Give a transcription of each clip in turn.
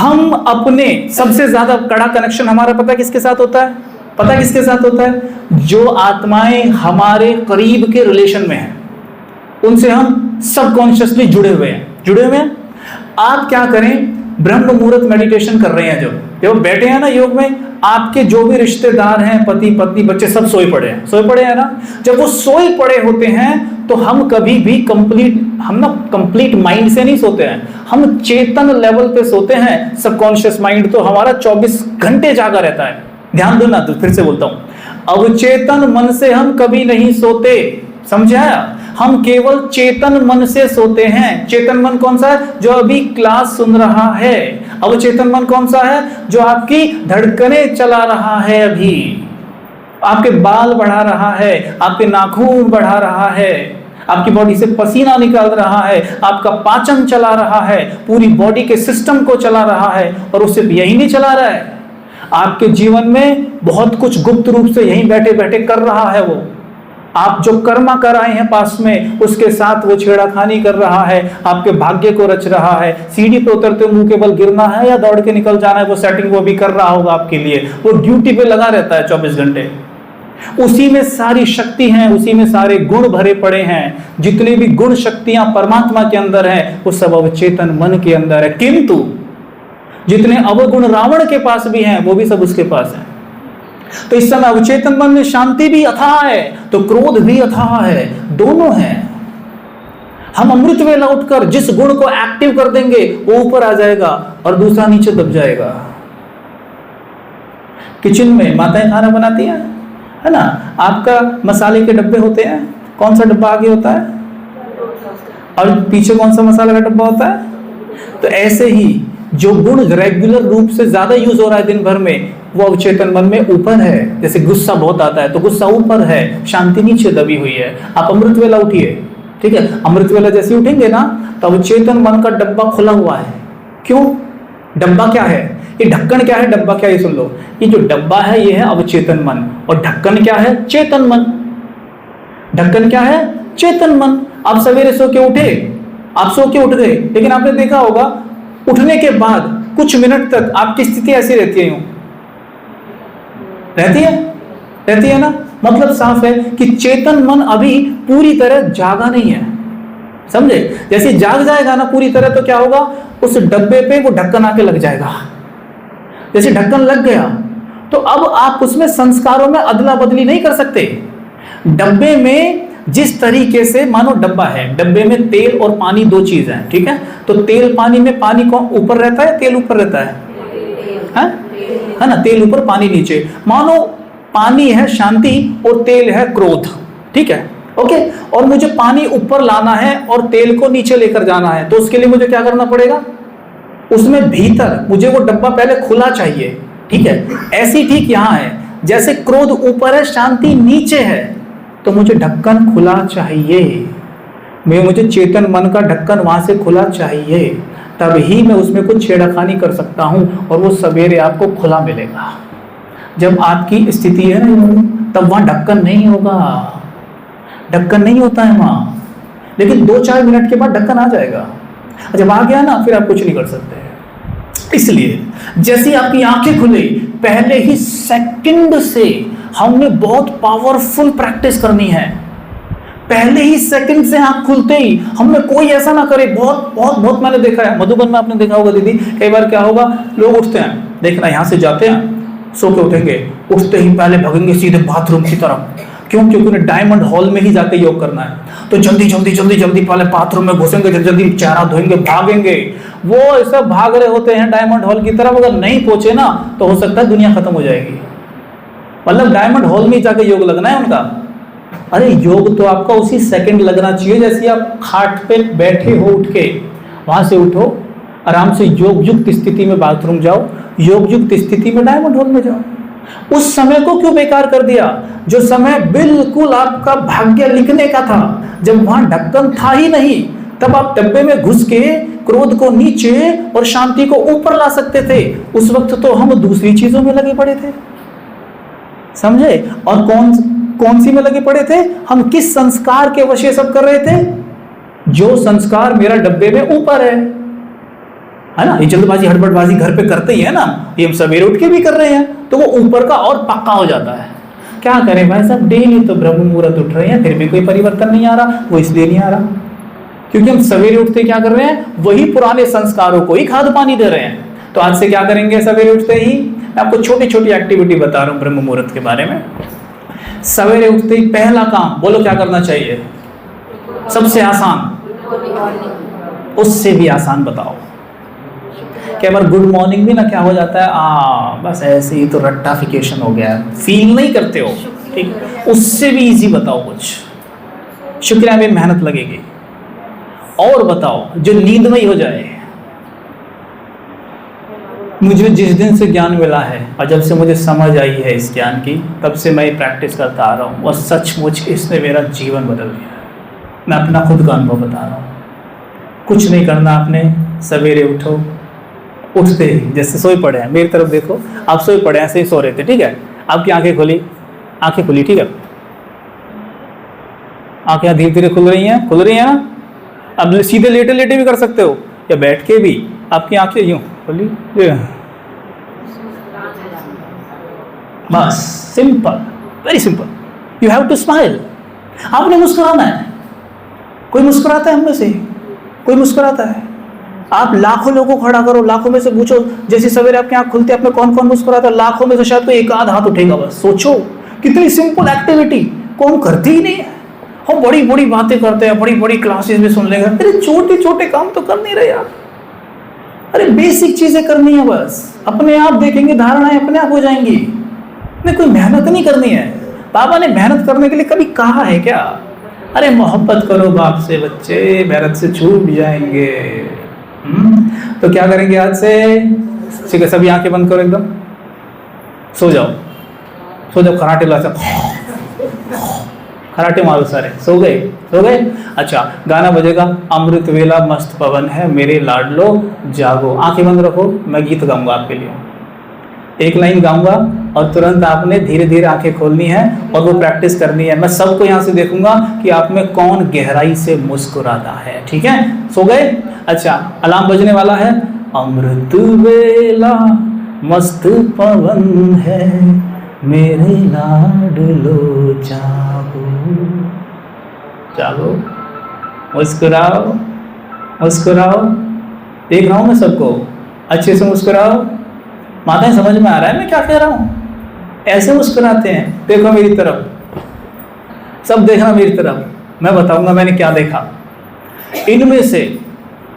हम अपने सबसे ज्यादा कड़ा कनेक्शन हमारा पता किसके साथ होता है? पता किसके साथ होता है? जो आत्माएं हमारे करीब के रिलेशन में हैं, उनसे हम सबकॉन्शियसली जुड़े हुए हैं। आप क्या करें, ब्रह्म मुहूर्त मेडिटेशन कर रहे हैं, जब बैठे हैं ना योग में, आपके जो भी रिश्तेदार हैं, पति पत्नी बच्चे सब सोए पड़े हैं ना। जब वो सोए पड़े होते हैं तो हम कभी भी कंप्लीट माइंड से नहीं सोते हैं, हम चेतन लेवल पे सोते हैं। सबकॉन्शियस माइंड तो हमारा 24 घंटे जागा रहता है। ध्यान दो ना, तो फिर से बोलता हूं, अवचेतन मन से हम कभी नहीं सोते, समझाया? हम केवल चेतन मन से सोते हैं। चेतन मन कौन सा है? जो अभी क्लास सुन रहा है। अवचेतन मन कौन सा है? जो आपकी धड़कनें चला रहा है, अभी आपके बाल बढ़ा रहा है, आपके नाखून बढ़ा रहा है, आपकी बॉडी से पसीना निकाल रहा है, आपका पाचन चला रहा है, पूरी बॉडी के सिस्टम को चला रहा है। और उससे यही नहीं चला रहा है, आपके जीवन में बहुत कुछ गुप्त रूप से यहीं बैठे बैठे कर रहा है। वो आप जो कर्मा कर आए हैं पास में, उसके साथ वो छेड़ाखानी कर रहा है, आपके भाग्य को रच रहा है। सीढ़ी पे उतरते मुंह के बल गिरना है या दौड़ के निकल जाना है, वो सेटिंग वो भी कर रहा होगा आपके लिए। वो ड्यूटी पे लगा रहता है 24 घंटे। उसी में सारी शक्ति है, उसी में सारे गुण भरे पड़े हैं। जितने भी गुण शक्तियां परमात्मा के अंदर है, वो सब अवचेतन मन के अंदर है। किंतु जितने अवगुण रावण के पास भी हैं, वो भी सब उसके पास है। तो इस समय अवचेतन मन में शांति भी अथाह है, तो क्रोध भी अथाह है, दोनों हैं। हम अमृत वेला उठकर जिस गुण को एक्टिव कर देंगे, वो ऊपर आ जाएगा और दूसरा नीचे दब जाएगा। किचन में माताएं खाना बनाती हैं, है ना, आपका मसाले के डब्बे होते हैं, कौन सा डब्बा आगे होता है और पीछे कौन सा मसाला का डब्बा होता है? तो ऐसे ही जो गुण रेगुलर रूप से ज्यादा यूज हो रहा है दिन भर में, वो अवचेतन मन में ऊपर है। जैसे गुस्सा बहुत आता है तो गुस्सा ऊपर है, शांति नीचे दबी हुई है। आप अमृत वेला उठिए, ठीक है, अमृत वेला जैसे उठेंगे ना, तो अवचेतन मन का डब्बा खुला हुआ है। क्यों? डब्बा क्या है? ये ढक्कन क्या है, डब्बा क्या है, ये सुन लो। ये जो डब्बा है ये है अवचेतन मन, और ढक्कन क्या है? चेतन मन। ढक्कन क्या है? चेतन मन। आप सवेरे सो के उठे, आप सो के उठ गए, लेकिन आपने देखा होगा उठने के बाद कुछ मिनट तक आपकी स्थिति ऐसी रहती है, यूं रहती है ना। मतलब साफ है कि चेतन मन अभी पूरी तरह जागा नहीं है, समझे? जैसे जाग जाएगा ना पूरी तरह, तो क्या होगा, उस डब्बे पे वो ढक्कन आके लग जाएगा। जैसे ढक्कन लग गया तो अब आप उसमें संस्कारों में अदला बदली नहीं कर सकते। डब्बे में जिस तरीके से, मानो डब्बा है, डब्बे में तेल और पानी दो चीज है, ठीक है, तो तेल पानी में पानी कौन ऊपर रहता है, तेल ऊपर रहता है ना, तेल ऊपर पानी नीचे। मानो पानी है शांति और तेल है क्रोध, ठीक है, ओके। और मुझे पानी ऊपर लाना है और तेल को नीचे लेकर जाना है, तो उसके लिए मुझे क्या करना पड़ेगा? उसमें भीतर मुझे वो डब्बा पहले खुला चाहिए, ठीक है। ऐसी ठीक यहां है, जैसे क्रोध ऊपर है, शांति नीचे है, तो मुझे ढक्कन खुला चाहिए। मुझे चेतन मन का ढक्कन वहां से खुला चाहिए, तभी मैं उसमें कुछ छेड़खानी कर सकता हूं, और वो सवेरे आपको खुला मिलेगा। जब आपकी स्थिति है ना, तब वहां ढक्कन नहीं होगा, ढक्कन नहीं होता है वहां, लेकिन 2-4 मिनट के बाद ढक्कन आ जाएगा। जब आ गया ना, फिर आप कुछ नहीं कर सकते। इसलिए जैसे आपकी आंखें खुले, पहले ही सेकंड से हमने बहुत पावरफुल प्रैक्टिस करनी है। पहले ही सेकंड से आंख खुलते ही हमें कोई ऐसा ना करे। बहुत बहुत बहुत मैंने देखा है, मधुबन में आपने देखा होगा दीदी, कई बार क्या होगा, लोग उठते हैं, देखना यहाँ से जाते हैं, सो के उठेंगे, उठते ही पहले भागेंगे सीधे बाथरूम की तरफ। क्यों? क्योंकि उन्हें डायमंड हॉल में ही जाके योग करना है, तो जल्दी जल्दी जल्दी जल्दी पहले बाथरूम में घुसेंगे, जल्दी चेहरा धोएंगे, भागेंगे। वो ऐसा भाग रहे होते हैं डायमंड हॉल की तरफ, अगर नहीं पहुंचे ना तो हो सकता है दुनिया खत्म हो जाएगी। मतलब डायमंड हॉल में जाके योग लगना है उनका। अरे योग तो आपका उसी सेकंड लगना चाहिए, जैसे आप खाट पे बैठे हो, उठ के वहां से उठो, आराम से योग युक्त स्थिति में बाथरूम जाओ, योग युक्त स्थिति में डायमंड हॉल में जाओ। उस समय को क्यों बेकार कर दिया, जो समय बिल्कुल आपका भाग्य लिखने का था, जब वहां ढक्कन था ही नहीं, तब आप डब्बे में घुस के क्रोध को नीचे और शांति को ऊपर ला सकते थे। उस वक्त तो हम दूसरी चीजों में लगे पड़े थे, समझे? और कौन सी में लगे पड़े थे? हम किस संस्कार के वश सब कर रहे थे? जो संस्कार मेरा डब्बे में ऊपर है, है ना, ये जल्दबाजी हड़बड़बाजी घर पे करते ही है ना, ये हम सवेरे उठ के भी कर रहे हैं, तो वो ऊपर का और पक्का हो जाता है। क्या करें भाई साहब, डेली तो ब्रह्म मुहूर्त उठ रहे हैं, फिर भी कोई परिवर्तन नहीं आ रहा। वो इसलिए नहीं आ रहा क्योंकि हम सवेरे उठते क्या कर रहे हैं, वही पुराने संस्कारों को ही खाद पानी दे रहे हैं। तो आज से क्या करेंगे, सवेरे उठते ही मैं आपको छोटी छोटी एक्टिविटी बता रहा हूं ब्रह्म मुहूर्त के बारे में। सवेरे उठते ही पहला काम बोलो क्या करना चाहिए, सबसे आसान, उससे भी आसान बताओ। क्या बार गुड मॉर्निंग भी ना क्या हो जाता है, बस ऐसे ही तो रट्टाफिकेशन हो गया है, फील नहीं करते हो, ठीक। उससे भी इजी बताओ कुछ, शुक्रिया में मेहनत लगेगी। और बताओ जो नींदमय हो जाए। मुझे जिस दिन से ज्ञान मिला है और जब से मुझे समझ आई है इस ज्ञान की, तब से मैं प्रैक्टिस करता आ रहा हूँ और सचमुच इसने मेरा जीवन बदल दिया है। मैं अपना खुद का अनुभव बता रहा हूँ। कुछ नहीं करना आपने, सवेरे उठो, उठते ही जैसे सोए पड़े हैं, मेरी तरफ देखो, आप सोए पड़े हैं, ऐसे ही सो रहे थे, ठीक है, आपकी आंखें खुली, ठीक है, आंखें धीरे धीरे खुल रही हैं ना। अब सीधे लेटे लेटे भी कर सकते हो या बैठ के भी, आपकी आंखें यूं खुली, बस simple, very simple. You have to smile. आपने मुस्कुराना है। कोई मुस्कुराता है हम में से, कोई मुस्कुराता है? आप लाखों लोगों को खड़ा करो, लाखों में से पूछो, जैसे सवेरे आपकी आंख खुलती है, आप में कौन कौन मुस्कुराता है? लाखों में से शायद कोई एक आध हाथ उठेगा। बस सोचो कितनी सिंपल एक्टिविटी, कौन करती ही नहीं है। हम बड़ी बड़ी बातें करते हैं, बड़ी बड़ी क्लासेस में सुन लेंगे, अरे छोटे छोटे काम तो कर नहीं रहे यार। अरे बेसिक चीजें करनी है, बस अपने आप देखेंगे, धारणाएं अपने आप हो जाएंगी। नहीं, कोई मेहनत नहीं करनी है। बाबा ने मेहनत करने के लिए कभी कहा है क्या? अरे मोहब्बत करो बाप से बच्चे, मेहनत से छूट जाएंगे। तो क्या करेंगे आज से? ठीक है, सभी आंखें बंद करो, एकदम सो जाओ, खराटे ला, खराटे मारो सारे। सो गए? अच्छा, गाना बजेगा, अमृत वेला मस्त पवन है, मेरे लाडलो जागो। आंखें बंद रखो, मैं गीत गाऊंगा आपके लिए। एक लाइन गाऊंगा और तुरंत आपने धीरे धीरे आंखें खोलनी है और वो प्रैक्टिस करनी है। मैं सबको यहाँ से देखूंगा कि आप में कौन गहराई से मुस्कुराता है। ठीक है, सो गए? अच्छा, अलार्म बजने वाला है। अमृत वेला मस्त पवन है, मेरे लाडलो जागो, मुस्कुराओ। देख रहा हूं मैं सबको, अच्छे से मुस्कुराओ। माताएं, समझ में आ रहा है मैं क्या कह रहा हूं? ऐसे मुस्कुराते हैं। देखो मेरी तरफ, सब देखना मेरी तरफ, मैं बताऊंगा मैंने क्या देखा। इनमें से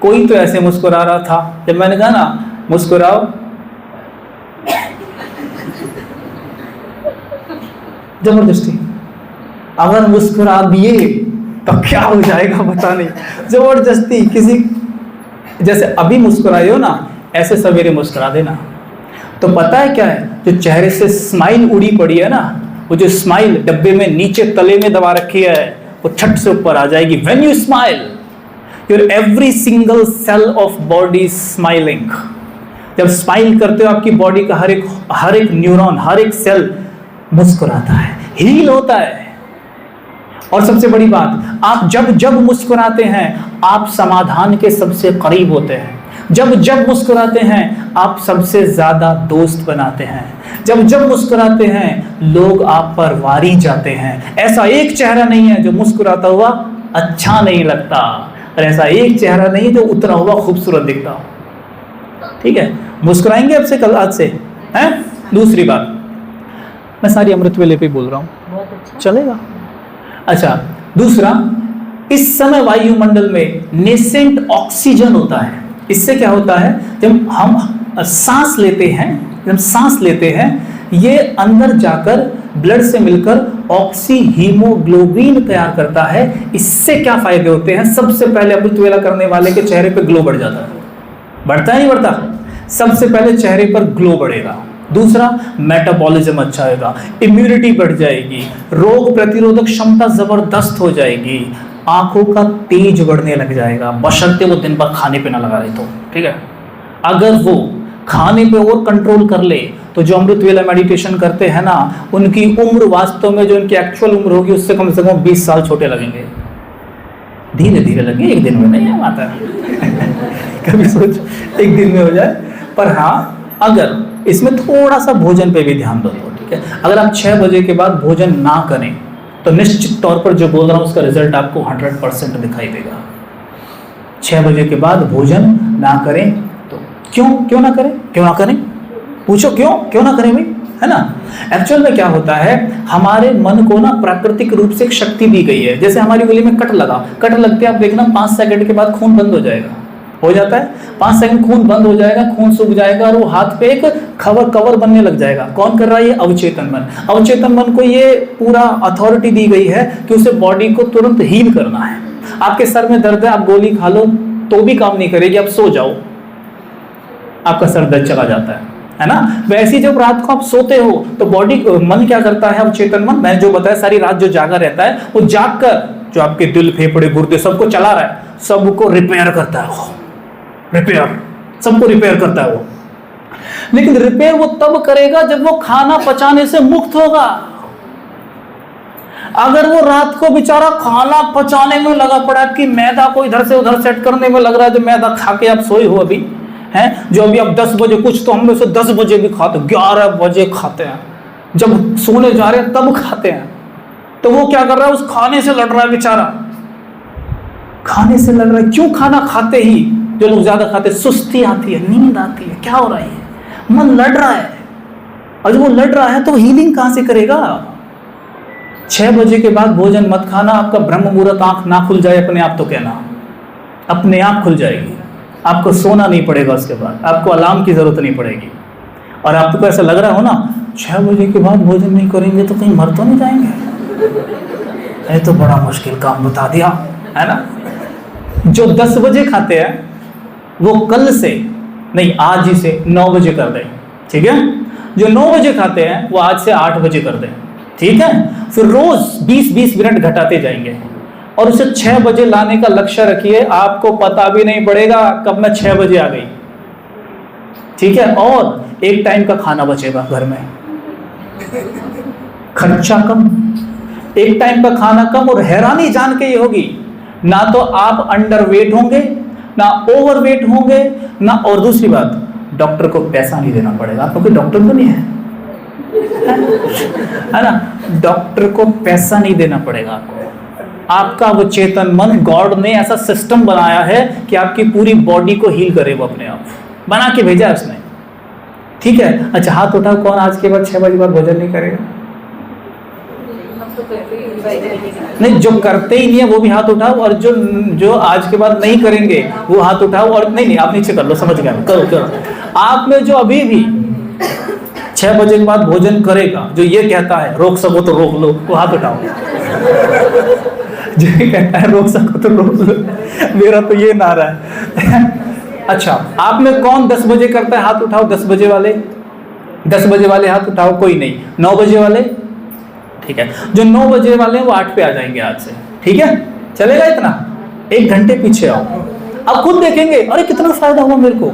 कोई तो ऐसे मुस्कुरा रहा था जब मैंने कहा ना मुस्कुराओ, जबरदस्ती। अगर मुस्कुरा दिए तो क्या हो जाएगा पता नहीं। जबरदस्ती किसी, जैसे अभी मुस्कुराए हो ना, ऐसे सवेरे मुस्कुरा देना। तो पता है क्या है, जो चेहरे से स्माइल उड़ी पड़ी है ना, वो जो स्माइल डब्बे में नीचे तले में दबा रखी है, वो छट से ऊपर आ जाएगी। When you smile, your every single cell of body smiling. जब स्माइल करते हो, आपकी बॉडी का हर एक न्यूरॉन, हर एक सेल मुस्कुराता है, हील होता है। और सबसे बड़ी बात, आप जब मुस्कुराते हैं, आप समाधान के सबसे करीब होते हैं। जब मुस्कुराते हैं, आप सबसे ज्यादा दोस्त बनाते हैं। जब मुस्कुराते हैं, लोग आप पर वारी जाते हैं। ऐसा एक चेहरा नहीं है जो मुस्कुराता हुआ अच्छा नहीं लगता, और ऐसा एक चेहरा नहीं जो उतरा हुआ खूबसूरत दिखता हो। ठीक है, मुस्कुराएंगे अब से, कल आज से, हैं? दूसरी बात, मैं सारी अमृत वेले पे बोल रहा हूँ, चलेगा? अच्छा, दूसरा, इस समय वायुमंडल में नेसेंट ऑक्सीजन होता है। इससे क्या होता है, जब हम सांस लेते हैं, ये अंदर जाकर ब्लड से मिलकर ऑक्सी हीमोग्लोबिन तैयार करता है। इससे क्या फायदे होते हैं? सबसे पहले अमृत वेला करने वाले के चेहरे पे ग्लो बढ़ जाता है। बढ़ता है नहीं बढ़ता? सबसे पहले चेहरे पर ग्लो बढ़ेगा। दूसरा, मेटाबॉलिज्म अच्छा होगा, इम्यूनिटी बढ़ जाएगी, रोग प्रतिरोधक क्षमता जबरदस्त हो जाएगी, आंखों का तेज बढ़ने लग जाएगा, बशर्ते वो दिन भर खाने पे ना लगा रहे तो। ठीक है, अगर वो खाने पे और कंट्रोल कर ले तो जो अमृत वेला मेडिटेशन करते हैं ना, उनकी उम्र वास्तव में जो उनकी एक्चुअल उम्र होगी उससे कम से कम 20 साल छोटे लगेंगे। धीरे धीरे लगेंगे, एक दिन में नहीं है माता। कभी सोच एक दिन में हो जाए। पर हाँ, अगर इसमें थोड़ा सा भोजन पे भी ध्यान दो तो ठीक है। अगर आप 6 बजे के बाद भोजन ना करें तो निश्चित तौर पर जो बोल रहा हूँ उसका रिजल्ट आपको 100% दिखाई देगा। 6 बजे के बाद भोजन ना करें तो क्यों ना करें? क्यों ना करें? पूछो क्यों ना करें भाई, है ना। एक्चुअल में क्या होता है, हमारे मन को ना प्राकृतिक रूप से एक शक्ति दी गई है। जैसे हमारी उंगली में कट लगते आप देखना 5 सेकंड के बाद खून बंद हो जाएगा, हो जाता है 5 सेकंड खून बंद हो जाएगा, खून सूख जाएगा और वो हाथ पे एक कवर बनने लग जाएगा। कौन कर रहा है ये? अवचेतन मन। अवचेतन मन को ये पूरा अथॉरिटी दी गई है कि उसे बॉडी को तुरंत हील करना है। आपके सर में दर्द है, आप गोली खा लो तो भी काम नहीं करेगी, आप सो जाओ, आपका सर दर्द चला जाता है ना। वैसे जब रात को आप सोते हो तो बॉडी मन क्या करता है, अवचेतन मन, मैंने जो बताया सारी रात जो जागा रहता है, वो जाग कर जो आपके दिल, फेफड़े, गुर्दे सबको चला रहा है, सबको रिपेयर करता है वो, सबको रिपेयर करता है वो। लेकिन रिपेयर वो तब करेगा जब वो खाना पचाने से मुक्त होगा। अगर वो रात को बेचारा खाना पचाने में लगा पड़ा कि मैदा को इधर से उधर सेट करने में लग रहा है, जो मैदा खा के आप सोए हो अभी हैं, जो अभी आप 10 बजे, कुछ तो हम लोग 10 बजे भी खाते, 11 बजे खाते हैं, जब सोने जा रहे हैं तब खाते हैं, तो वो क्या कर रहा है, उस खाने से लड़ रहा है बेचारा, खाने से लड़ रहा है। क्यों? खाना खाते ही जो लोग ज्यादा खाते हैं सुस्ती आती है, नींद आती है, क्या हो रहा है, मन लड़ रहा है। और जब वो लड़ रहा है तो हीलिंग कहां से करेगा? 6 बजे के बाद भोजन मत खाना। आपका ब्रह्म मुहूर्त आंख ना खुल जाए अपने आप तो कहना, अपने आप खुल जाएगी, आपको सोना नहीं पड़ेगा, उसके बाद आपको अलार्म की जरूरत नहीं पड़ेगी। और आपको ऐसा लग रहा हो ना 6 बजे के बाद भोजन नहीं करेंगे तो कहीं मर तो नहीं जाएंगे, ये तो बड़ा मुश्किल काम बता दिया, है ना। जो 10 बजे खाते हैं वो कल से नहीं, आज ही से 9 बजे कर दें, ठीक है। जो 9 बजे खाते हैं वो आज से 8 बजे कर दें, ठीक है। फिर रोज 20-20 मिनट घटाते जाएंगे और उसे 6 बजे लाने का लक्ष्य रखिए। आपको पता भी नहीं पड़ेगा कब मैं 6 बजे आ गई, ठीक है। और एक टाइम का खाना बचेगा घर में, खर्चा कम, एक टाइम का खाना कम। और हैरानी जान के ये होगी, ना तो आप अंडरवेट होंगे, ना ओवरवेट होंगे, ना, और दूसरी बात, डॉक्टर को पैसा नहीं देना पड़ेगा। आपको कोई डॉक्टर तो नहीं है ना, डॉक्टर को पैसा नहीं देना पड़ेगा आपको। आपका वो चेतन मन, गॉड ने ऐसा सिस्टम बनाया है कि आपकी पूरी बॉडी को हील करे, वो अपने आप बना के भेजा है उसने, ठीक है। अच्छा, हाथ उठाओ, कौन आज के बाद 6 बजे बाद भोजन नहीं करेगा? नहीं, जो करते ही नहीं है वो भी हाथ उठाओ, और जो आज के बाद नहीं करेंगे वो हाथ उठाओ। और नहीं, आप नीचे कर लो, समझ गया, करो। आप में जो अभी भी 6 बजे के बाद भोजन करेगा, जो ये कहता है रोक सको तो रोक लो, वो हाथ उठाओ। जो ये कहता है रोक सको तो रोक लो, मेरा तो ये नारा है। अच्छा, आप में कौन 10 बजे करता है? हाथ उठाओ, 10 बजे वाले, 10 बजे वाले हाथ उठाओ। कोई नहीं, 9 बजे वाले, ठीक है। जो 9 बजे वाले हैं वो 8 पे आ जाएंगे आज से, ठीक है। चलेगा इतना? 1 घंटे पीछे आओ, अब खुद देखेंगे अरे कितना फायदा हुआ मेरे को।